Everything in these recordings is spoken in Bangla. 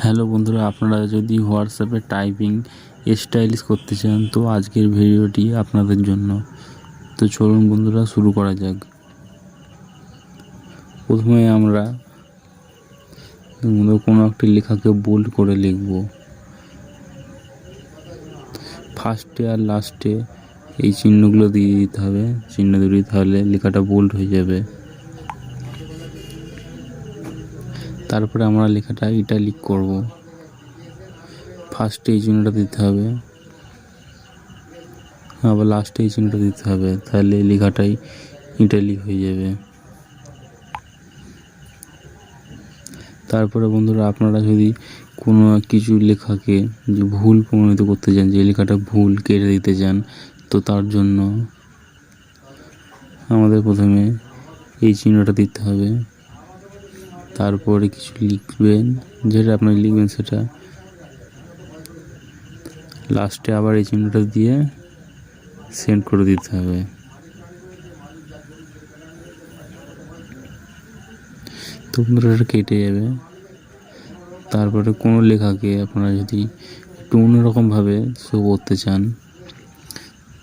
হ্যালো বন্ধুরা, আপনারা যদি হোয়াটসঅ্যাপে টাইপিং স্টাইলিশ করতে চান তো আজকের ভিডিওটি আপনাদের জন্য। তো চলুন বন্ধুরা, শুরু করা যাক। প্রথমে আমরা কোনো একটি লেখাকে বোল্ড করে লিখব। ফার্স্টে আর লাস্টে এই চিহ্নগুলো দিয়ে দিতে হবে, চিহ্ন দিলে তাহলে লেখাটা বোল্ড হয়ে যাবে। তারপরে আমরা লেখাটা ইটালিক করব। ফার্স্টে এই চিহ্নটা দিতে হবে, আবার লাস্টে এই চিহ্নটা দিতে হবে, তাহলে লেখাটাই ইটালিক হয়ে যাবে। তারপরে বন্ধুরা, আপনারা যদি কোনো কিছু লেখাকে যে ভুল প্রমাণিত করতে চান, যে লেখাটা ভুল কেটে দিতে চান, তো তার জন্য আমাদের প্রথমে এই চিহ্নটা দিতে হবে। তারপরে কিছু লিখবেন, যেটা আপনারা লিখবেন সেটা লাস্টে আবার এই চিহ্নটা দিয়ে সেন্ড করে দিতে হবে। তো বন্ধুরা, এটা কেটে যাবে। তারপরে কোনো লেখাকে আপনারা যদি একটু অন্যরকমভাবে শো করতে চান,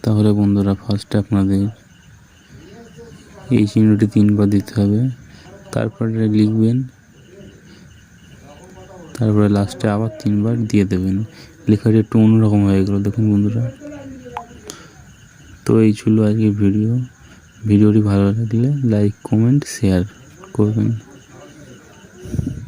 তাহলে বন্ধুরা ফার্স্টে আপনাদের এই চিহ্নটি 3বার দিতে হবে, তারপরে লিখবেন, তারপরে লাস্টে আবার 3বার দিয়ে দেবেন। লেখাটি একটু অন্যরকম হয়ে গেল, দেখুন বন্ধুরা। তো এই ছিল আজকের ভিডিওটি ভালো লাগলে লাইক, কমেন্ট, শেয়ার করবেন।